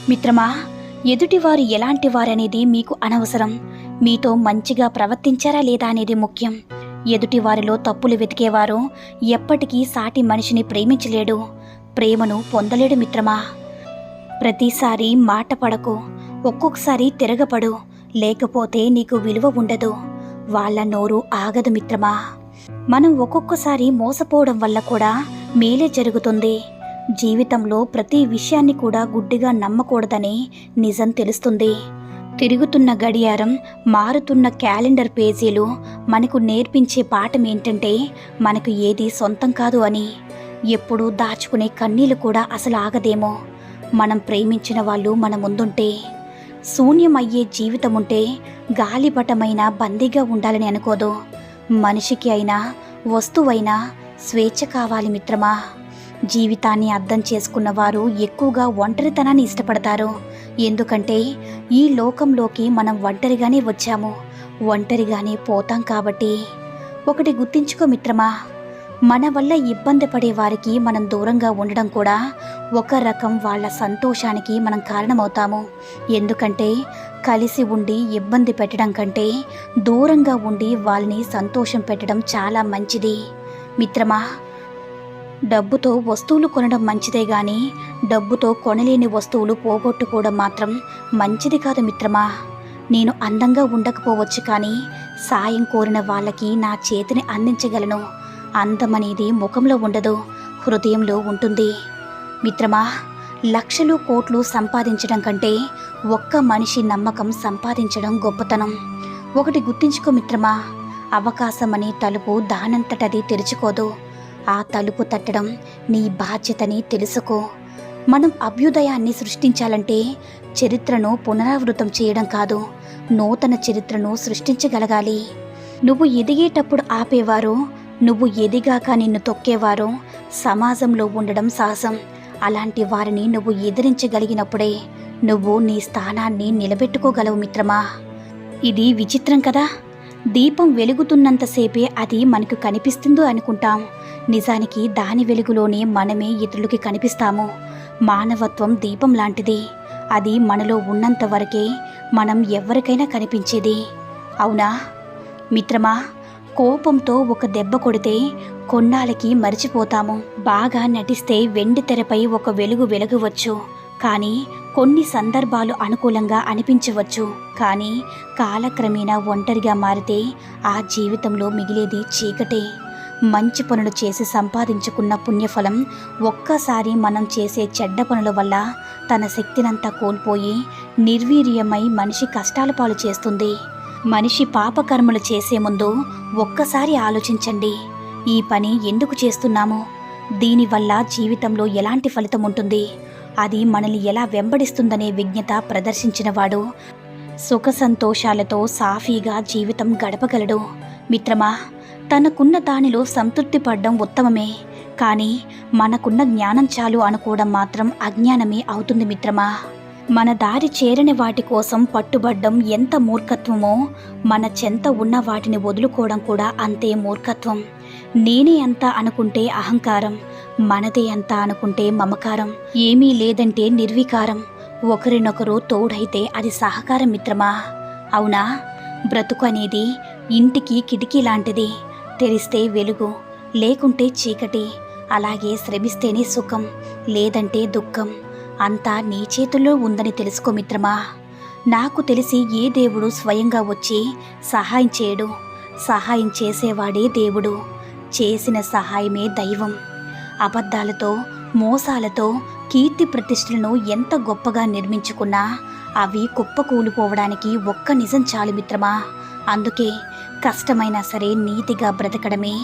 మిత్రమా, ఎదుటివారు ఎలాంటి వారనేది మీకు అనవసరం. మీతో మంచిగా ప్రవర్తించారా లేదా అనేది ముఖ్యం. ఎదుటివారిలో తప్పులు వెతికేవారు ఎప్పటికీ సాటి మనిషిని ప్రేమించలేడు, ప్రేమను పొందలేడు మిత్రమా. ప్రతిసారి మాట పడకు, ఒక్కొక్కసారి తిరగపడు, లేకపోతే నీకు విలువ ఉండదు. వాళ్ళ నోరు ఆగదు మిత్రమా. మనం ఒక్కొక్కసారి మోసపోవడం వల్ల కూడా మేలే జరుగుతుంది. జీవితంలో ప్రతి విషయాన్ని కూడా గుడ్డిగా నమ్మకూడదని నిజం తెలుస్తుంది. తిరుగుతున్న గడియారం, మారుతున్న క్యాలెండర్ పేజీలు మనకు నేర్పించే పాఠం ఏంటంటే మనకు ఏది సొంతం కాదు అని. ఎప్పుడూ దాచుకునే కన్నీళ్లు కూడా అసలు ఆగదేమో. మనం ప్రేమించిన వాళ్ళు మన ముందుంటే. శూన్యమయ్యే జీవితం ఉంటే గాలిపటమైన బందీగా ఉండాలని అనుకోదు. మనిషికి అయినా వస్తువైనా స్వేచ్ఛ కావాలి మిత్రమా. జీవితాన్ని అర్థం చేసుకున్నవారు ఎక్కువగా ఒంటరితనాన్ని ఇష్టపడతారు. ఎందుకంటే ఈ లోకంలోకి మనం ఒంటరిగానే వచ్చాము, ఒంటరిగానే పోతాం కాబట్టి. ఒకటి గుర్తించుకో మిత్రమా, మన వల్ల ఇబ్బంది పడే వారికి మనం దూరంగా ఉండడం కూడా ఒక రకం వాళ్ళ సంతోషానికి మనం కారణమవుతాము. ఎందుకంటే కలిసి ఉండి ఇబ్బంది పెట్టడం కంటే దూరంగా ఉండి వాళ్ళని సంతోషం పెట్టడం చాలా మంచిది మిత్రమా. డబ్బుతో వస్తువులు కొనడం మంచిదే గాని డబ్బుతో కొనలేని వస్తువులు పోగొట్టుకోవడం మాత్రం మంచిది కాదు మిత్రమా. నేను అందంగా ఉండకపోవచ్చు కానీ సాయం కోరిన వాళ్ళకి నా చేతిని అందించగలను. అందమనేది ముఖంలో ఉండదు, హృదయంలో ఉంటుంది మిత్రమా. లక్షలు కోట్లు సంపాదించడం కంటే ఒక్క మనిషి నమ్మకం సంపాదించడం గొప్పతనం. ఒకటి గుర్తించుకో మిత్రమా, అవకాశం అనే తలుపు దానంతటది తెరుచుకోదు. ఆ తలుపు తట్టడం నీ బాధ్యతని తెలుసుకో. మనం అభ్యుదయాన్ని సృష్టించాలంటే చరిత్రను పునరావృతం చేయడం కాదు, నూతన చరిత్రను సృష్టించగలగాలి. నువ్వు ఎదిగేటప్పుడు ఆపేవారు, నువ్వు ఎదిగాక నిన్ను తొక్కేవారు సమాజంలో ఉండడం సహజం. అలాంటి వారిని నువ్వు ఎదిరించగలిగినప్పుడే నువ్వు నీ స్థానాన్ని నిలబెట్టుకోగలవు మిత్రమా. ఇది విచిత్రం కదా. దీపం వెలుగుతున్నంతసేపే అది మనకు కనిపిస్తుందో అనుకుంటాం. నిజానికి దాని వెలుగులోనే మనమే ఇతరులకి కనిపిస్తాము. మానవత్వం దీపం లాంటిది. అది మనలో ఉన్నంత వరకే మనం ఎవరికైనా కనిపించేది. అవునా మిత్రమా. కోపంతో ఒక దెబ్బ కొడితే కొన్నాళ్ళకి మరిచిపోతాము. బాగా నటిస్తే వెండి తెరపై ఒక వెలుగు వెలగవచ్చు, కానీ కొన్ని సందర్భాలు అనుకూలంగా అనిపించవచ్చు. కానీ కాలక్రమేణా ఒంటరిగా మారితే ఆ జీవితంలో మిగిలేది చీకటే. మంచి పనులు చేసి సంపాదించుకున్న పుణ్యఫలం ఒక్కసారి మనం చేసే చెడ్డ పనుల వల్ల తన శక్తినంతా కోల్పోయి నిర్వీర్యమై మనిషి కష్టాల పాలు చేస్తుంది. మనిషి పాపకర్మలు చేసే ముందు ఒక్కసారి ఆలోచించండి, ఈ పని ఎందుకు చేస్తున్నాము, దీనివల్ల జీవితంలో ఎలాంటి ఫలితం ఉంటుంది, అది మనల్ని ఎలా వెంబడిస్తుందనే విజ్ఞత ప్రదర్శించినవాడు సుఖ సంతోషాలతో సాఫీగా జీవితం గడపగలడు మిత్రమా. తనకున్న దానిలో సంతృప్తి పడడం ఉత్తమమే, కానీ మనకున్న జ్ఞానం చాలు అనుకోవడం మాత్రం అజ్ఞానమే అవుతుంది మిత్రమా. మన దారి చేరని వాటి కోసం పట్టుబడ్డం ఎంత మూర్ఖత్వమో, మన చెంత ఉన్న వాటిని వదులుకోవడం కూడా అంతే మూర్ఖత్వం. నేనే అంతా అనుకుంటే అహంకారం, మనదే అంతా అనుకుంటే మమకారం, ఏమీ లేదంటే నిర్వికారం, ఒకరినొకరు తోడైతే అది సహకారం మిత్రమా. అవునా. బ్రతుకు అనేది ఇంటికి కిటికీ లాంటిది. తెరిస్తే వెలుగు, లేకుంటే చీకటి. అలాగే శ్రమిస్తేనే సుఖం, లేదంటే దుఃఖం. అంతా నీ చేతుల్లో ఉందని తెలుసుకో మిత్రమా. నాకు తెలిసి ఏ దేవుడు స్వయంగా వచ్చి సహాయం చేయడు. సహాయం చేసేవాడే దేవుడు. చేసిన సహాయమే దైవం. అబద్ధాలతో మోసాలతో కీర్తి ప్రతిష్టలను ఎంత గొప్పగా నిర్మించుకున్నా అవి కుప్పకూలిపోవడానికి ఒక్క నిజం చాలు మిత్రమా. అందుకే కష్టమైనా సరే నీతిగా బ్రతకడమే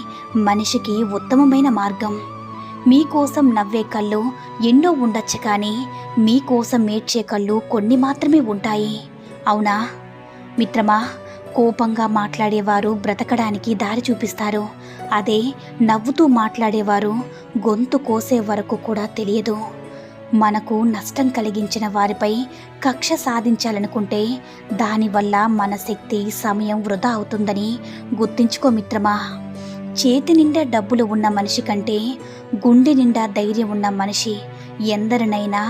మనిషికి ఉత్తమమైన మార్గం. మీకోసం నవ్వే కళ్ళు ఎన్నో ఉండొచ్చు, కానీ మీకోసం మేడ్చే కళ్ళు కొన్ని మాత్రమే ఉంటాయి. అవునా మిత్రమా. కోపంగా మాట్లాడేవారు బ్రతకడానికి దారి చూపిస్తారు. అదే నవ్వుతూ మాట్లాడేవారు గొంతు కోసే వరకు కూడా తెలియదు. మనకు నష్టం కలిగించిన వారిపై కక్ష సాధించాలనుకుంటే దానివల్ల మన శక్తి సమయం వృధా అవుతుందని గుర్తించుకో మిత్రమా. చేతి నిండా డబ్బులు ఉన్న మనిషి కంటే గుండె నిండా ధైర్యం ఉన్న మనిషి ఎందరినైనా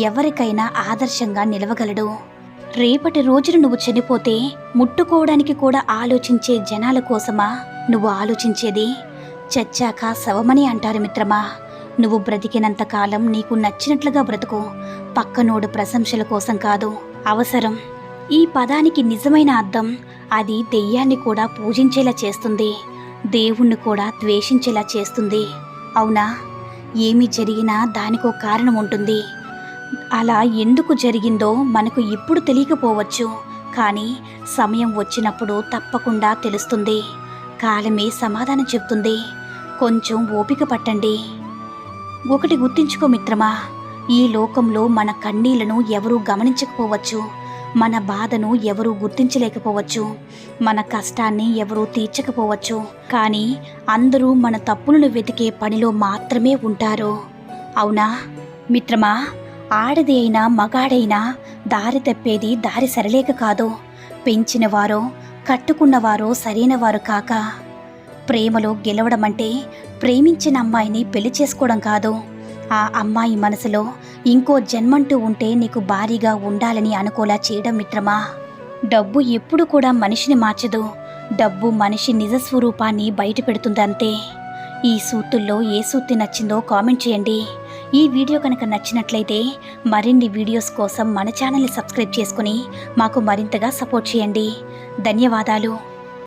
ఎవరికైనా ఆదర్శంగా నిలవగలడు. రేపటి రోజున నువ్వు చనిపోతే ముట్టుకోవడానికి కూడా ఆలోచించే జనాల కోసమా నువ్వు ఆలోచించేది? చచ్చాక శవమని అంటారు మిత్రమా. నువ్వు బ్రతికినంత కాలం నీకు నచ్చినట్లుగా బ్రతుకు, పక్కనోడు ప్రశంసల కోసం కాదు. అవసరం ఈ పదానికి నిజమైన అర్థం అది దెయ్యాన్ని కూడా పూజించేలా చేస్తుంది, దేవుణ్ణి కూడా ద్వేషించేలా చేస్తుంది. అవునా? ఏమి జరిగినా దానికో కారణం ఉంటుంది. అలా ఎందుకు జరిగిందో మనకు ఇప్పుడు తెలియకపోవచ్చు, కానీ సమయం వచ్చినప్పుడు తప్పకుండా తెలుస్తుంది. కాలమే సమాధానం చెప్తుంది. కొంచెం ఓపిక పట్టండి. ఒకటి గుర్తించుకో మిత్రమా, ఈ లోకంలో మన కన్నీళ్లను ఎవరూ గమనించకపోవచ్చు, మన బాధను ఎవరూ గుర్తించలేకపోవచ్చు, మన కష్టాన్ని ఎవరూ తీర్చకపోవచ్చు, కానీ అందరూ మన తప్పులను వెతికే పనిలో మాత్రమే ఉంటారు. అవునా మిత్రమా? ఆడది అయినా మగాడైనా దారి తప్పేది దారి సరలేక కాదు, పెంచినవారో కట్టుకున్నవారో సరైనవారు కాక. ప్రేమలో గెలవడం అంటే ప్రేమించిన అమ్మాయిని పెళ్లి చేసుకోవడం కాదు, ఆ అమ్మాయి మనసులో ఇంకో జన్మంటూ ఉంటే నీకు భారీగా ఉండాలని అనుకోలా చేయడం మిత్రమా. డబ్బు ఎప్పుడు కూడా మనిషిని మార్చదు, డబ్బు మనిషి నిజస్వరూపాన్ని బయట పెడుతుంది అంతే. ఈ సూత్తుల్లో ఏ సూత్తి నచ్చిందో కామెంట్ చేయండి. ఈ వీడియో కనుక నచ్చినట్లయితే మరిన్ని వీడియోస్ కోసం మన ఛానల్ని సబ్స్క్రైబ్ చేసుకుని మాకు మరింతగా సపోర్ట్ చేయండి. ధన్యవాదాలు.